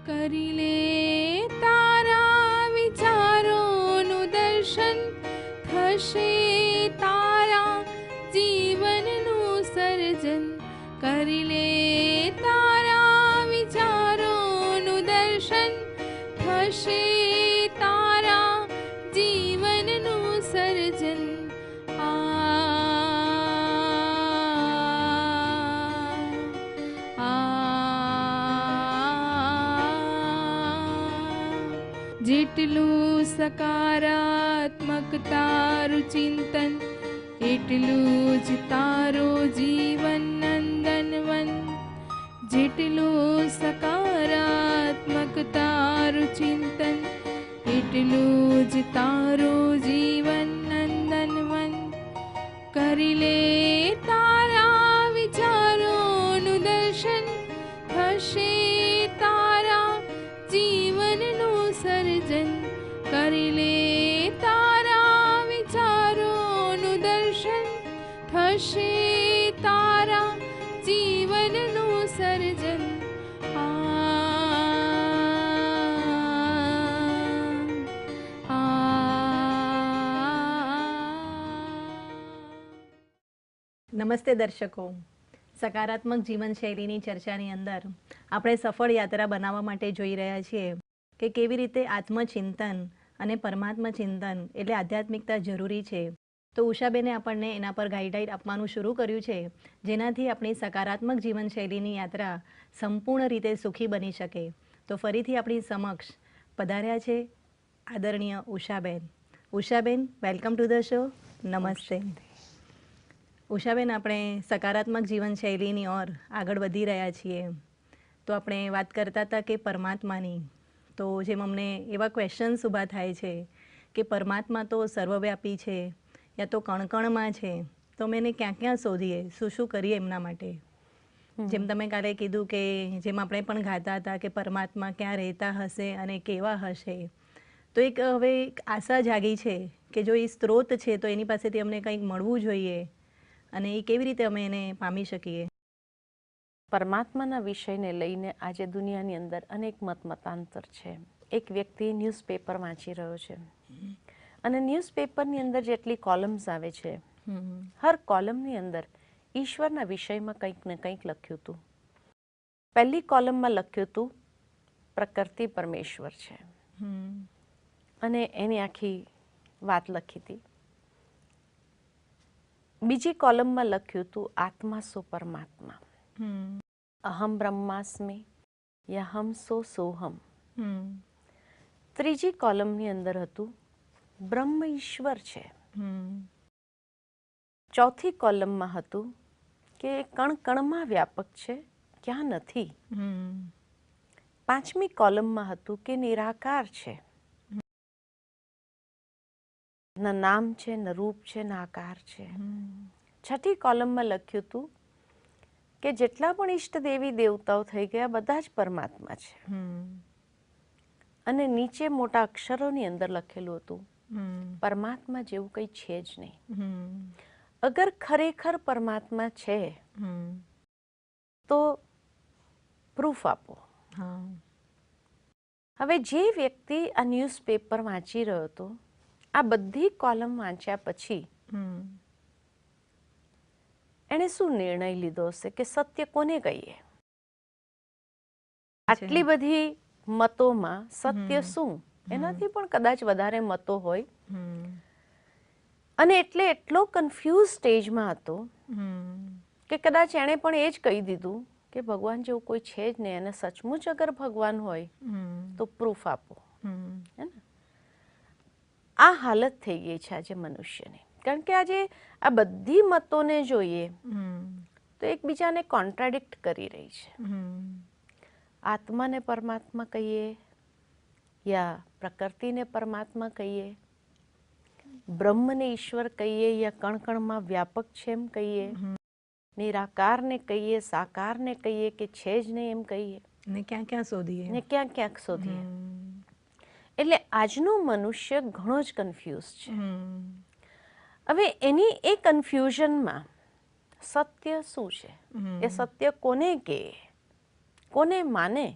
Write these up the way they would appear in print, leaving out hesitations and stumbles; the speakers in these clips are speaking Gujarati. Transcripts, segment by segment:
કરી લે તારા વિચારોનું દર્શન, થશે તારા જીવનનું સર્જન. કરી લે તારા વિચારોનું દર્શન, થશે તારા જીવનનું સર્જન. જેટલું સકારાત્મક તારું ચિંતન, એટલું જ તારું જીવન નંદનવન. જેટલું સકારાત્મક તારું ચિંતન, એટલું જ તારું જીવન નંદનવન. કરી લે તારા વિચારોનું દર્શન, થશે તારા જીવનનું સર્જન. કરી લે તારા વિચારોનું દર્શન, થશે તારા જીવનનું સર્જન. નમસ્તે દર્શકો, સકારાત્મક જીવનશૈલીની ચર્ચાની અંદર આપણે સફળ યાત્રા બનાવવા માટે જોઈ રહ્યા છીએ કે કેવી રીતે આત્મચિંતન અને પરમાત્મા ચિંતન એટલે આધ્યાત્મિકતા જરૂરી છે. તો ઉષાબેને આપણને એના પર ગાઈડલાઈન આપવાનું શરૂ કર્યું છે, જેનાથી આપણી સકારાત્મક જીવનશૈલીની યાત્રા સંપૂર્ણ રીતે સુખી બની શકે. તો ફરીથી આપણી સમક્ષ પધાર્યા છે આદરણીય ઉષાબેન. ઉષાબેન, વેલકમ ટુ ધ શો. નમસ્તે. ઉષાબેન, આપણે સકારાત્મક જીવનશૈલીની ઓર આગળ વધી રહ્યા છીએ. તો આપણે વાત કરતા હતા કે પરમાત્માની. તો જેમ અમને એવા ક્વેશ્ચન્સ ઊભા થાય છે કે પરમાત્મા તો સર્વવ્યાપી છે, યા તો કણકણમાં છે, તો અમે એને ક્યાં ક્યાં શોધીએ, શું શું કરીએ એમના માટે? જેમ તમે કાલે કીધું કે જેમ આપણે પણ ગાતા હતા કે પરમાત્મા ક્યાં રહેતા હશે અને કેવા હશે, તો એક હવે એક આશા જાગી છે કે જો એ સ્ત્રોત છે તો એની પાસેથી અમને કંઈક મળવું જોઈએ, અને એ કેવી રીતે અમે એને પામી શકીએ? પરમાત્માના વિષયને લઈને આજે દુનિયાની અંદર અનેક મતાંતર છે. એક વ્યક્તિ ન્યૂઝપેપર વાંચી રહ્યો છે અને ન્યૂઝપેપરની અંદર જેટલી કોલમ્સ આવે છે, હર કોલમની અંદર ઈશ્વરના વિષયમાં કંઈક ને કંઈક લખ્યું હતું. પહેલી કોલમમાં લખ્યું હતું પ્રકૃતિ પરમેશ્વર છે અને એની આખી વાત લખી હતી. બીજી કોલમમાં લખ્યું હતું આત્મા સો પરમાત્મા, અહમ બ્રહ્માસ્મિ યહમ સો સોહમ. ત્રીજી કોલમની અંદર હતું બ્રહ્મ ઈશ્વર છે. ચોથી કોલમમાં હતું કે કણ કણમાં વ્યાપક છે, ક્યાં નથી. પાંચમી કોલમમાં હતું કે નિરાકાર છે, ન નામ છે, ન રૂપ છે, ન આકાર છે. છઠ્ઠી કોલમમાં લખ્યું હતું કે જેટલા પણ ઈષ્ટ દેવી દેવતાઓ થઈ ગયા બધા જ પરમાત્મા છે. અને નીચે મોટા અક્ષરોની અંદર લખેલું હતું પરમાત્મા જેવું કંઈ છે જ નહીં. અગર ખરેખર પરમાત્મા છે તો પ્રૂફ આપો. હવે જે વ્યક્તિ આ ન્યૂઝપેપર વાંચી રહ્યો હતો, આ બધી કોલમ વાંચ્યા પછી એણે શું નિર્ણય લીધો હશે કે સત્ય કોને કહીએ? આટલી બધી મતોમાં સત્ય શું? એનાથી પણ કદાચ વધારે મતો હોય. અને એટલે એટલો કન્ફ્યુઝ સ્ટેજમાં હતો કે કદાચ એણે પણ એ જ કહી દીધું કે ભગવાન જેવું કોઈ છે જ નહીં, અને સચમુચ અગર ભગવાન હોય તો પ્રૂફ આપો. હે ને? આ હાલત થઈ ગઈ છે આજે મનુષ્યની. કારણ કે આજે આ બધી મતોને જોઈએ તો એકબીજાને કોન્ટ્રાડિક્ટ કરી રહી છે. આત્માને પરમાત્મા કહીએ યા પ્રકૃતિને પરમાત્મા કહીએ, બ્રહ્મને ઈશ્વર કહીએ યા કણકણમાં વ્યાપક છે એમ કહીએ, નિરાકારને કહીએ, સાકારને કહીએ કે છે જ નહીં એમ કહીએ, ને ક્યાં ક્યાં શોધીએ, ને ક્યાં ક્યાંક શોધીએ. એટલે આજનો મનુષ્ય ઘણો જ કન્ફ્યુઝ છે. હવે એની એ કન્ફ્યુઝનમાં સત્ય શું છે, એ સત્ય કોને કહે, કોને માને?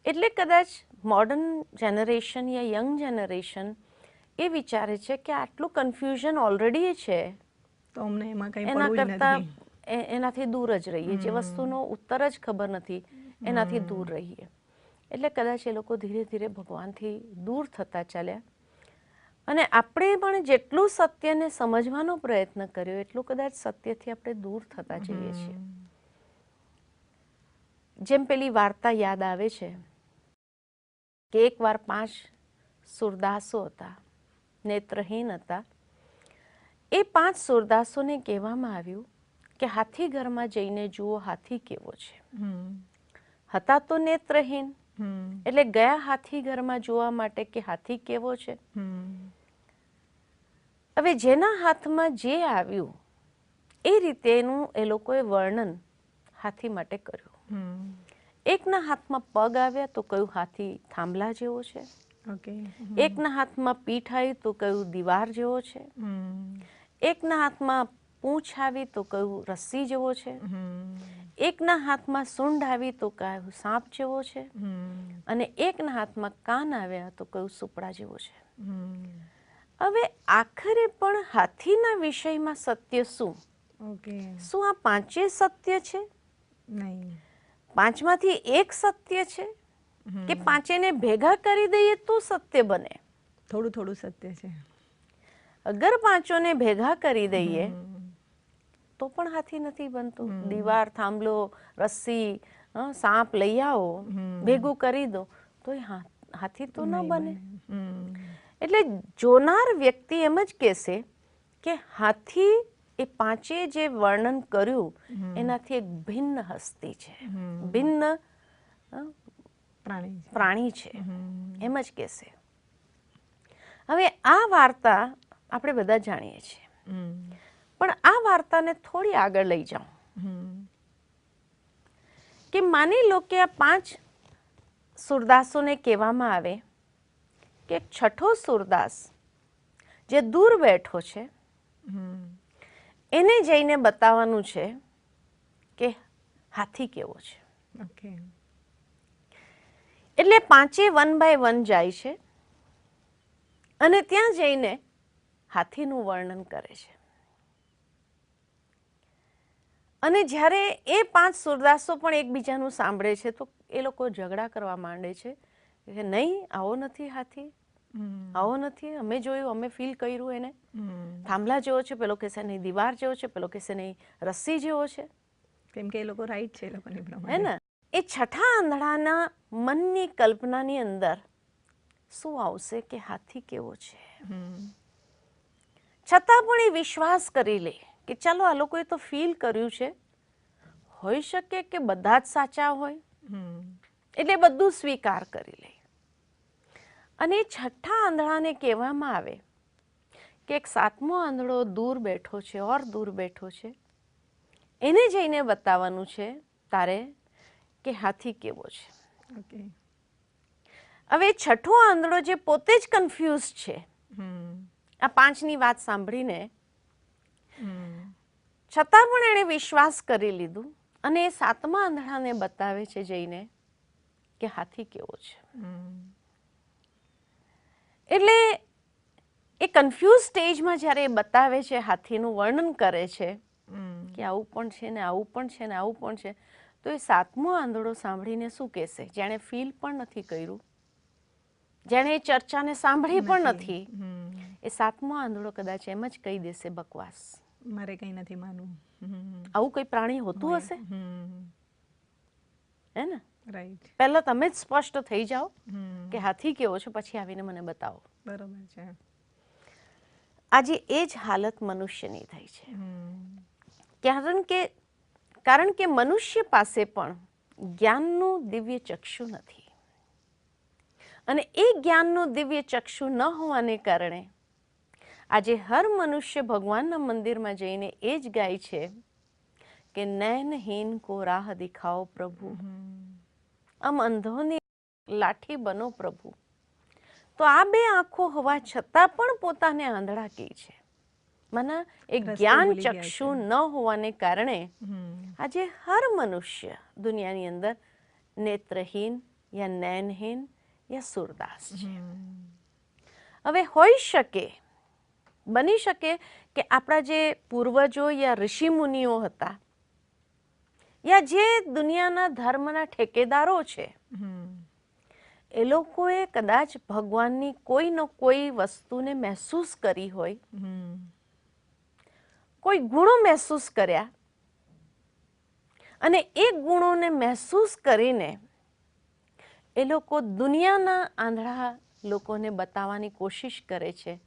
એટલે કદાચ મોડર્ન જનરેશન યા યંગ જનરેશન એ વિચારે છે કે આટલું કન્ફ્યુઝન ઓલરેડી છે, તો અમને એમાં કંઈ એના પડવું જ કરતાં નથી. એનાથી દૂર જ રહીએ. જે વસ્તુનો ઉત્તર જ ખબર નથી એનાથી દૂર રહીએ. એટલે કદાચ એ લોકો ધીરે ધીરે ભગવાનથી દૂર થતા ચાલ્યા. અને આપણે પણ જેટલું સત્યને સમજવાનો પ્રયત્ન કર્યો એટલું કદાચ સત્યથી આપણે દૂર થતા જઈએ છીએ. જેમ પેલી વાર્તા યાદ આવે છે કે એકવાર 5 સુરદાસો હતા, નેત્રહીન હતા. એ 5 સુરદાસોને કહેવામાં આવ્યું કે હાથી ઘરમાં જઈને જુઓ હાથી કેવો છે. હતા તો નેત્રહીન, એટલે ગયા હાથી ઘરમાં જોવા માટે કે હાથી કેવો છે. હવે જેના હાથમાં જે આવ્યું એ રીતેનું એ લોકોએ વર્ણન હાથી માટે કર્યું. એકના હાથમાં પગ આવ્યા તો કયું હાથી થાંભલા જેવો છે. એકના હાથમાં પીઠ આવી તો કયું દીવાર જેવો છે. એકના હાથમાં પૂંછ આવી તો કયું રસ્સી જેવો છે. એકના હાથમાં સૂંઢ આવી તો કયું સાપ જેવો છે. અને એકના હાથમાં કાન આવ્યા તો કયું સુપડા જેવો છે. હવે આખરે પણ હાથીના વિષયમાં સત્ય શું? શું આ 5 સત્ય છે? નહીં. 5માંથી એક સત્ય છે કે 5ને ભેગા કરી દઈએ તો સત્ય બને? થોડું થોડું સત્ય છે. અગર 5ને ભેગા કરી દઈએ તો પણ હાથી નથી બનતું. દીવાર, થાંભલો, રસ્સી, સાપ લઈ આવો, ભેગું કરી દો તો હાથી તો ન બને. એટલે જોનાર વ્યક્તિ એમ જ કહેશે કે હાથી એ 5એ જે વર્ણન કર્યું એનાથી એક ભિન્ન હસ્તી છે, ભિન્ન પ્રાણી છે, એમ જ કહેશે. હવે આ વાર્તા આપણે બધા જાણીએ છીએ, પણ આ વાર્તાને થોડી આગળ લઈ જાઉં કે માની લો કે આ 5 સુરદાસોને કહેવામાં આવે કે 6થો સુરદાસ જે દૂર બેઠો છે એને જઈને બતાવવાનું છે કે હાથી કેવો છે. એટલે 5 1 બાય 1 જાય છે અને ત્યાં જઈને હાથીનું વર્ણન કરે છે. અને જ્યારે એ 5 સુરદાસો પણ એકબીજાનું સાંભળે છે તો એ લોકો ઝઘડા કરવા માંડે છે કે નહીં, આવો નથી હાથી, આવો નથી, અમે જોયું, અમે ફીલ કર્યું એને, થાંભલા જેવો છે, પેલો કહેશે નહીં દીવાર જેવો છે, પેલો કહેશે નહીં રસ્સી જેવો છે. કેમ કે એ લોકો રાઈટ છે, એ લોકોની હે પ્રમાણે. ને? એ 6થા આંધળાના મનની કલ્પનાની અંદર શું આવશે કે હાથી કેવો છે. છતાં પણ એ વિશ્વાસ કરી લે કે ચાલો આ લોકોએ તો ફીલ કર્યું છે, હોઈ શકે કે બધા જ સાચા હોય, એટલે બધું સ્વીકાર કરી લે. અને 6થા આંધળાને કહેવામાં આવે કે એક 7મો આંધળો દૂર બેઠો છે, ઓર દૂર બેઠો છે, એને જઈને બતાવવાનું છે તારે કે હાથી કેવો છે. હવે 6થો આંધળો જે પોતે જ કન્ફ્યુઝ છે આ 5ની વાત સાંભળીને, છતાં પણ એણે વિશ્વાસ કરી લીધું અને એ 7મા આંધળાને બતાવે છે જઈને કે હાથી કેવો છે. એટલે એ કન્ફ્યુઝ સ્ટેજમાં જ્યારે એ બતાવે છે, હાથીનું વર્ણન કરે છે કે આવું પણ છે ને આવું પણ છે ને આવું પણ છે, તો એ 7મો આંધળો સાંભળીને શું કહેશે? જેણે ફીલ પણ નથી કર્યું, જેણે એ ચર્ચાને સાંભળી પણ નથી, એ 7મો આંધળો કદાચ એમ જ કહી દેશે બકવાસ, મારે કંઈ નથી માનવું. આવું કોઈ પ્રાણી હોતું હશે? હે ને? રાઈટ. પહેલા તમે જ સ્પષ્ટ થઈ જાઓ કે હાથી કેવો છે, પછી આવીને મને બતાવો. બરોબર છે. આજે એ જ હાલત મનુષ્યની થઈ છે. કારણ કે મનુષ્ય પાસે પણ જ્ઞાનનું દિવ્ય ચક્ષુ નથી. અને એ જ્ઞાનનું દિવ્ય ચક્ષુ ન હોવાને કારણે આજે હર મનુષ્ય ભગવાનના મંદિરમાં જઈને એ જ ગાય છે કે નૈનહીન કો રાહ દિખાઓ પ્રભુ, આમ અંધોની લાઠી બનો પ્રભુ. તો આ 2 આંખો હોવા છતાં પણ પોતાને આંધળા કહે છે. મને એક જ્ઞાન ચક્ષુ ન હોવાને કારણે આજે હર મનુષ્ય દુનિયાની અંદર નેત્રહીન યા નયનહીન યા સુરદાસ છે. હવે હોઈ શકે, બની શકે કે આપણા જે પૂર્વજો યા ઋષિ મુનિઓ હતા યા જે દુનિયાના ધર્મના ઠેકેદારો છે, એ લોકોએ કદાચ ભગવાનની કોઈ ન કોઈ વસ્તુને મહેસૂસ કરી હોય, કોઈ ગુણો મહેસૂસ કર્યા, અને એ ગુણોને મહેસૂસ કરીને એ લોકો દુનિયાના આંધળા લોકોને બતાવવાની કોશિશ કરે છે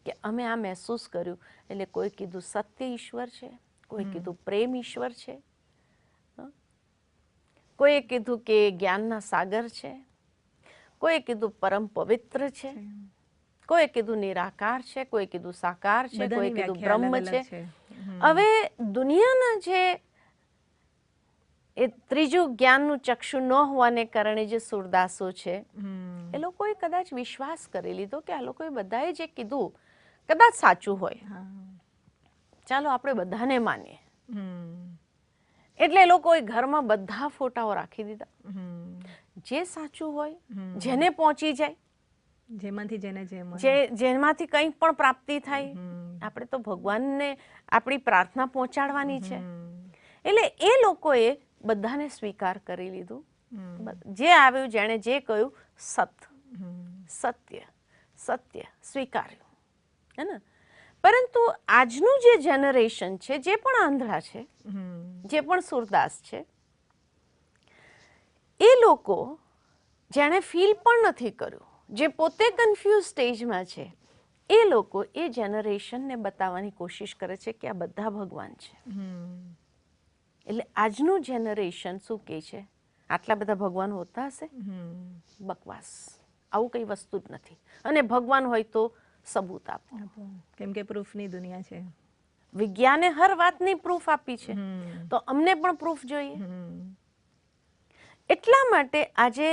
કે અમે આ મહેસૂસ કર્યું. એટલે કોઈ કીધું સત્ય ઈશ્વર છે, કોઈ કીધું પ્રેમ ઈશ્વર છે, કોઈએ કીધું કે જ્ઞાનના સાગર છે, કોઈએ કીધું પરમ પવિત્ર છે, કોઈએ કીધું નિરાકાર છે, કોઈએ કીધું સાકાર છે, કોઈએ કીધું બ્રહ્મ છે. હવે દુનિયાના જે એ ત્રીજું જ્ઞાનનું ચક્ષુ ન હોવાને કારણે જે સુરદાસો છે, એ લોકોએ કદાચ વિશ્વાસ કરી લીધો કે આ લોકોએ બધાએ જે કીધું કદાચ સાચું હોય, ચાલો આપણે બધાને માનીએ. એટલે એ લોકોએ ઘરમાં બધા ફોટાઓ રાખી દીધા. જે સાચું હોય, જેને પહોંચી જાય, જેમાંથી કંઈ પણ પ્રાપ્તિ થાય, આપણે તો ભગવાનને આપણી પ્રાર્થના પહોંચાડવાની છે. એટલે એ લોકોએ બધાને સ્વીકાર કરી લીધું. જે આવ્યું, જેણે જે કહ્યું સત્ય સત્ય સ્વીકાર્યું, હે ને. પરંતુ આજનું જે જનરેશન છે, જે પણ આંધળા છે, જે પણ સુરદાસ છે, એ લોકો જેણે ફીલ પણ નથી કર્યું, જે પોતે કન્ફ્યુઝ સ્ટેજમાં છે, એ લોકો એ જનરેશનને બતાવવાની કોશિશ કરે છે કે આ બધા ભગવાન છે. એટલે આજનું જનરેશન શું કહે છે? આટલા બધા ભગવાન હોતા હશે? બકવાસ, આવું કઈ વસ્તુ જ નથી. અને ભગવાન હોય તો સબૂત આપો, કેમ કે પ્રૂફની દુનિયા છે. વિજ્ઞાને હર વાતની પ્રૂફ આપી છે, તો અમને પણ પ્રૂફ જોઈએ. એટલા માટે આજે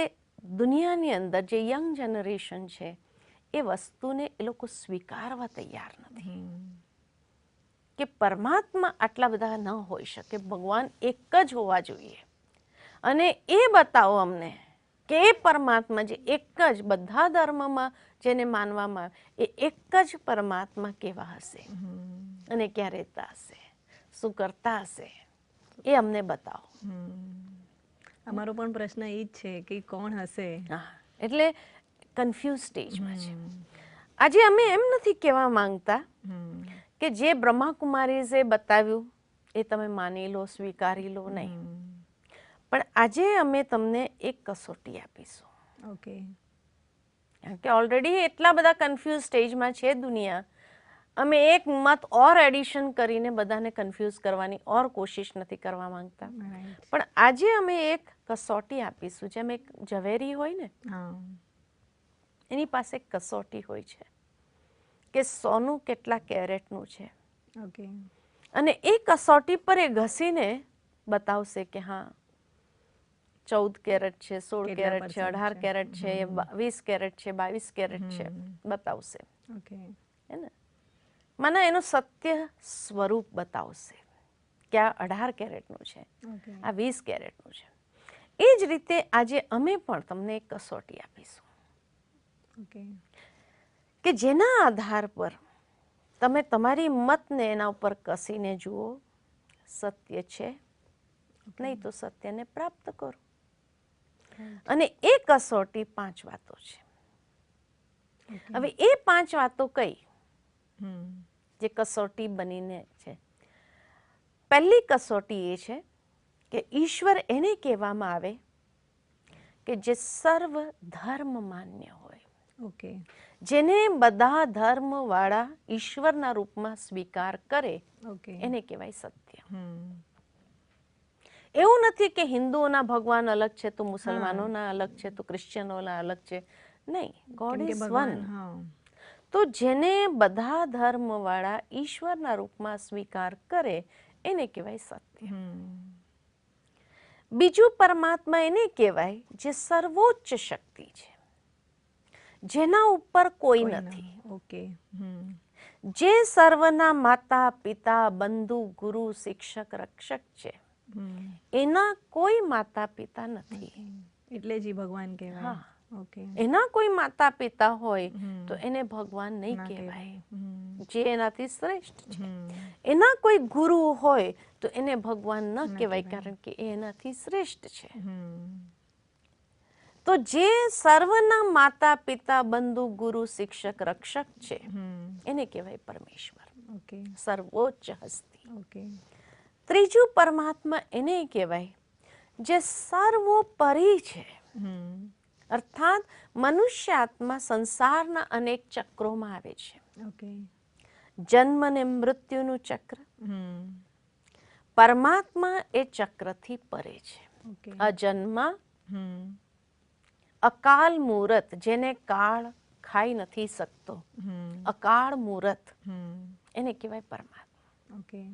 દુનિયાની અંદર જે યંગ જનરેશન છે, એ વસ્તુને એ લોકો સ્વીકારવા તૈયાર નથી કે પરમાત્મા આટલા બધા ન હોઈ શકે, ભગવાન એક જ હોવા જોઈએ. અને એ બતાવો અમને કે એ પરમાત્મા જે એક જ બધા ધર્મમાં જેને માનવામાં આવે, એ એક જ પરમાત્મા કેવા હશે અને ક્યાં રહેતા હશે, શું કરતા હશે, એ અમને બતાવો. અમારો પણ પ્રશ્ન એ જ છે કે કોણ હશે. એટલે કન્ફ્યુઝ સ્ટેજમાં છે. આજે અમે એમ નથી કહેવા માંગતા કે જે બ્રહ્માકુમારીઝે બતાવ્યું એ તમે માની લો, સ્વીકારી લો, નહીં. પણ આજે અમે તમને એક કસોટી આપીશું. ઓકે. કારણ કે ઓલરેડી એટલા બધા કન્ફ્યુઝ સ્ટેજમાં છે દુનિયા. અમે એક મત ઓર એડિશન કરીને બધાને કન્ફ્યુઝ કરવાની ઓર કોશિશ નથી કરવા માંગતા. પણ આજે અમે એક કસોટી આપીશું. જેમ એક ઝવેરી હોય ને, એની પાસે એક કસોટી હોય છે કે સોનું કેટલા કેરેટનું છે. ઓકે. અને એ કસોટી પર એ ઘસીને બતાવશે કે હા 14 કેરેટ છે, 16 કેરેટ છે, 18 કેરેટ છે, 20 કેરેટ છે, 22 કેરેટ છે, બતાવશે. હે ને? મને એનું સત્ય સ્વરૂપ બતાવશે કે આ 18 કેરેટનું છે, આ 20 કેરેટનું છે. એ જ રીતે આજે અમે પણ તમને એક કસોટી આપીશું કે જેના આધાર પર તમે તમારી મતને એના ઉપર કસીને જુઓ, સત્ય છે, નહીં તો સત્યને પ્રાપ્ત કરો. અને એ કસોટી 5 વાતો છે. હવે એ 5 વાતો કઈ જે કસોટી બનીને છે? પહેલી કસોટી એ છે કે ઈશ્વર એને કહેવામાં આવે કે જે સર્વ ધર્મ માન્ય હોય. ઓકે. જેને બધા ધર્મ વાળા ઈશ્વરના રૂપમાં સ્વીકાર કરે, એને કહેવાય સત્ય. એવું નથી કે હિન્દુઓના ભગવાન અલગ છે તો મુસલમાનોના અલગ છે તો ક્રિશ્ચિયનોના અલગ છે. નહીં, ગોડ ઇઝ વન. તો જેને બધા ધર્મ વાળા ઈશ્વરના રૂપમાં સ્વીકાર કરે એને કહેવાય સત્ય. બીજું પરમાત્મા એને કહેવાય જે સર્વોચ્ચ શક્તિ છે, જેના ઉપર કોઈ નથી. ઓકે. જે સર્વના માતા, પિતા, બંધુ, ગુરુ, શિક્ષક, રક્ષક છે, એના કોઈ માતા પિતા નથી. એટલે જ ઈ ભગવાન કહેવાય. હા. ઓકે. એના કોઈ માતા પિતા હોય હમ. તો એને ભગવાન નહીં ના કહેવાય, હમ. જે એનાથી શ્રેષ્ઠ છે. હમ. એના કોઈ ગુરુ હોય તો એને ભગવાન ન ના કહેવાય, કહેવાય. કારણ કે એ એનાથી શ્રેષ્ઠ છે. હમ. તો જે સર્વના માતા પિતા બંધુ ગુરુ શિક્ષક રક્ષક છે હમ. એને કહેવાય પરમેશ્વર, ઓકે. સર્વોચ્ચ હસ્તી. ઓકે. ત્રીજું પરમાત્મા એને કહેવાય જે સર્વોપરી છે, હમ. અર્થાત મનુષ્ય આત્મા સંસારના અનેક ચક્રોમાં આવે છે. ઓકે. જન્મ ને મૃત્યુનું ચક્ર, હમ. પરમાત્મા એ ચક્રથી પરે છે. ઓકે. અજન્મા, હમ. અકાલ મૂરત, જેને કાળ ખાઈ નથી શકતો, હમ. અકાળ મૂરત, હમ. એને કહેવાય પરમાત્મા. ઓકે.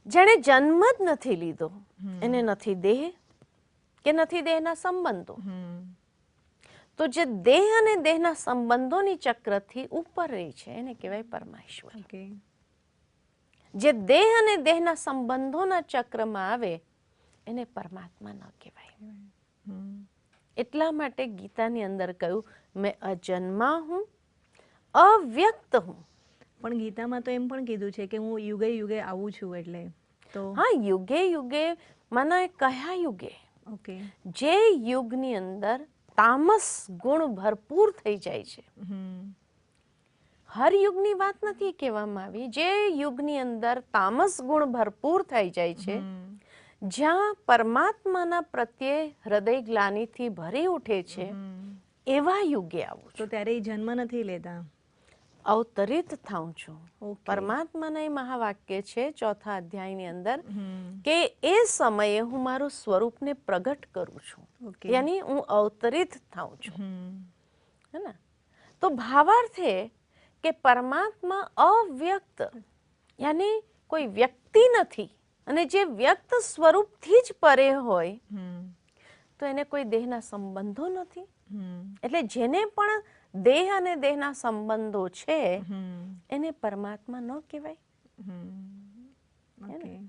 જેણે જન્મ જ નથી લીધો, હમ. એને નથી દેહ કે નથી દેહના સંબંધો. હમ. તો જે દેહ અને દેહના સંબંધોની ચક્રથી ઉપર રહી છે એને કહેવાય પરમેશ્વર. ઓકે. જે દેહ અને દેહના સંબંધોના ચક્રમાં આવે એને પરમાત્મા ન કહેવાય. હમ. એટલા માટે ગીતાની અંદર કહ્યું, મેં અજન્મા હું, અવ્યક્ત હું. પણ ગીતામાં તો એમ પણ કીધું છે કે હું યુગે યુગે આવું છું, એટલે તો હા, યુગે યુગે મને કયા યુગે? ઓકે. જે યુગની અંદર તામસ ગુણ ભરપૂર થઈ જાય છે. હમ. હર યુગની વાત નથી કહેવામાં આવી. જે યુગની અંદર તામસ ગુણ ભરપૂર થઈ જાય છે, હમ. જ્યાં પરમાત્માના પ્રત્યે હૃદય ગ્લાનિથી ભરી ઉઠે છે, હમ. એવા યુગે આવું તો છું. ત્યારે એ જન્મ નથી લેતા. અવતરિત થાઉં છું. ઓકે. પરમાત્માના એ મહાવાક્ય છે 4થા અધ્યાયની અંદર હમ. કે એ સમયે હું મારું સ્વરૂપને પ્રગટ કરું છું, ઓકે. યાની હું અવતરિત થાઉં છું. હમ. હે ને? તો ભાવાર્થ એ કે પરમાત્મા અવ્યક્ત, યાની કોઈ વ્યક્તિ નથી, અને જે વ્યક્ત સ્વરૂપથી જ પરે હોય હમ. તો એને કોઈ દેહના સંબંધો નથી. હમ. એટલે જેને પણ દેહ અને દેહના સંબંધો છે હમ. એને પરમાત્મા ન કહેવાય. હમ. ઓકે.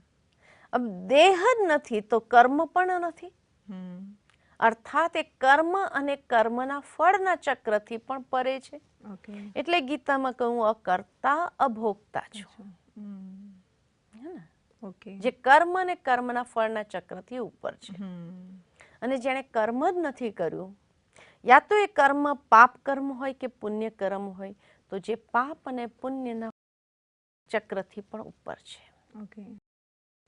અબ દેહ જ નથી તો કર્મ પણ નથી, હમ. અર્થાત એ કર્મ અને કર્મના ફળના ચક્રથી પણ પરે છે. ઓકે. એટલે ગીતામાં કહું, અકર્તા અભોક્તા છું. અચ્છા. હમ. હે ને? ઓકે. જે કર્મ અને કર્મના ફળના ચક્રથી ઉપર છે. હમ. અને જેણે કર્મ જ નથી કર્યું, યા તો એ કર્મ પાપ કર્મ હોય કે પુણ્ય કર્મ હોય, તો જે પાપ અને પુણ્યના ચક્રથી પણ ઉપર છે. ઓકે.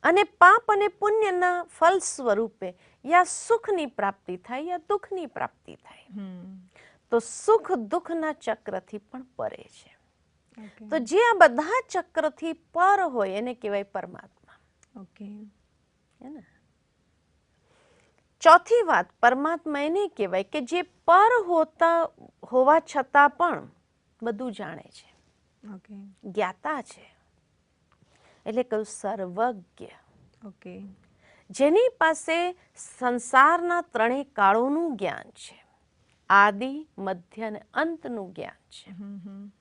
અને પાપ અને પુણ્યના ફલ સ્વરૂપે યા સુખની પ્રાપ્તિ થાય યા દુઃખની પ્રાપ્તિ થાય, હમ. તો સુખ દુઃખના ચક્રથી પણ પરે છે. ઓકે. તો જે આ બધા ચક્રથી પર હોય એને કહેવાય પરમાત્મા. ઓકે. હે ને? ચોથી વાત, પરમાત્મા એને કહેવાય કે જે પર હોવા છતાં પણ બધું જાણે છે, ઓકે. જ્ઞાતા છે. એટલે કહ્યું સર્વજ્ઞ, ઓકે. જેની પાસે સંસારના ત્રણેય કાળોનું જ્ઞાન છે, આદિ મધ્ય અને અંતનું જ્ઞાન છે. હમ. હમ.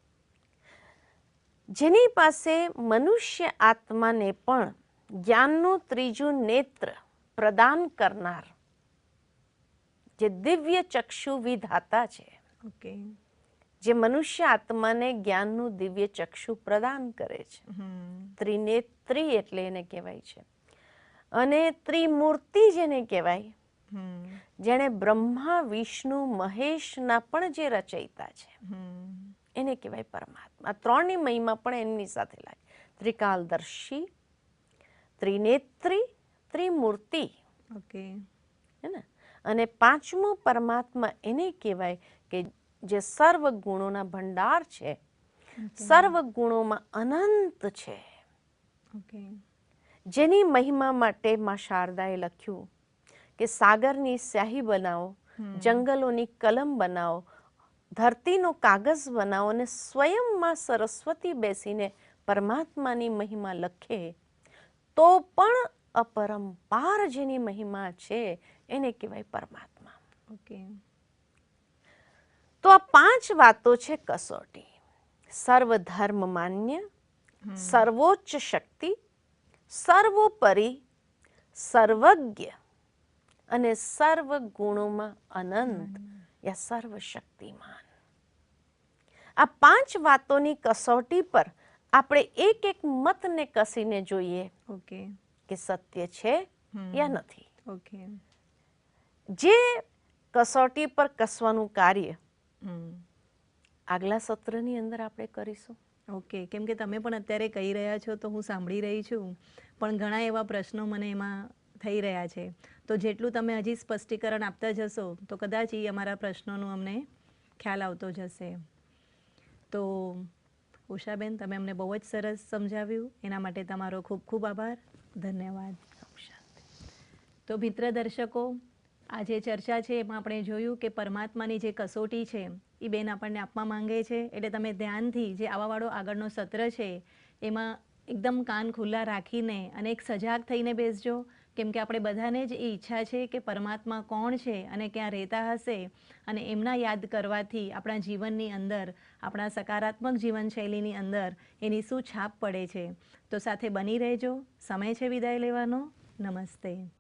જેની પાસે મનુષ્ય આત્માને પણ જ્ઞાનનું ત્રીજું નેત્ર પ્રદાન કરનાર જે દિવ્ય ચક્ષુ વિધાતા છે, ઓકે. જે મનુષ્ય આત્માને જ્ઞાનનું દિવ્ય ચક્ષુ પ્રદાન કરે છે. હમ. ત્રિનેત્રી એટલે એને કહેવાય છે. અને ત્રિમૂર્તિ જેને કહેવાય, હમ. જેણે બ્રહ્મા વિષ્ણુ મહેશના પણ જે રચયિતા છે હમ. એને કહેવાય પરમાત્મા. ત્રણની મહિમા પણ એમની સાથે લાગે. ત્રિકાલદર્શી, ત્રિનેત્રી, ત્રિમૂર્તિ. ઓકે. હે ને? અને પાંચમું પરમાત્મા એને કહેવાય કે જે સર્વ ગુણોના ભંડાર છે, સર્વ ગુણોમાં અનંત છે. ઓકે. જેની મહિમા માટે માં શારદાએ લખ્યું કે સાગરની સ્યાહી બનાવો, જંગલોની કલમ બનાવો, ધરતીનો કાગઝ બનાવો, અને સ્વયંમાં સરસ્વતી બેસીને પરમાત્માની મહિમા લખે તો પણ અપરંપાર જેની મહિમા છે એને કહેવાય પરમાત્મા. ઓકે. તો આ પાંચ વાતો છે કસોટી. સર્વધર્મ માન્ય, સર્વોચ્ચ શક્તિ, સર્વોપરી, સર્વજ્ઞ અને સર્વ ગુણોમાં અનંત યા સર્વશક્તિમાન. આ 5 વાતોની કસોટી પર આપણે એક એક મતને કસીને જોઈએ ઓકે. કે સત્ય છે યા નથી. ઓકે. જે કસોટી પર કસવાનું કાર્ય હમ. આગલા સત્રની અંદર આપણે કરીશું. ઓકે. કેમ કે તમે પણ અત્યારે કહી રહ્યા છો તો હું સાંભળી રહી છું, પણ ઘણા એવા પ્રશ્નો મને એમાં થઈ રહ્યા છે. તો જેટલું તમે હજી સ્પષ્ટીકરણ આપતા જશો તો કદાચ એ અમારા પ્રશ્નોનો અમને ખ્યાલ આવતો જશે. તો ઉષાબેન, તમે અમને બહુ જ સરસ સમજાવ્યું, એના માટે તમારો ખૂબ ખૂબ આભાર. ધન્યવાદ. તો મિત્ર દર્શકો, આ જે ચર્ચા છે એમાં આપણે જોયું કે પરમાત્માની જે કસોટી છે એ બેન આપણને આપવા માંગે છે. એટલે તમે ધ્યાનથી જે આવાવાળો આગળનો સત્ર છે એમાં એકદમ કાન ખુલ્લા રાખીને અને એક સજાગ થઈને બેસજો. કેમ કે આપણે બધાને જ એ ઈચ્છા છે કે પરમાત્મા કોણ છે અને ક્યાં રહેતા હશે, અને એમના યાદ કરવાથી આપણા જીવનની અંદર, આપણા સકારાત્મક જીવનશૈલીની અંદર એની શું છાપ પડે છે. તો સાથે બની રહેજો. સમય છે વિદાય લેવાનો. નમસ્તે.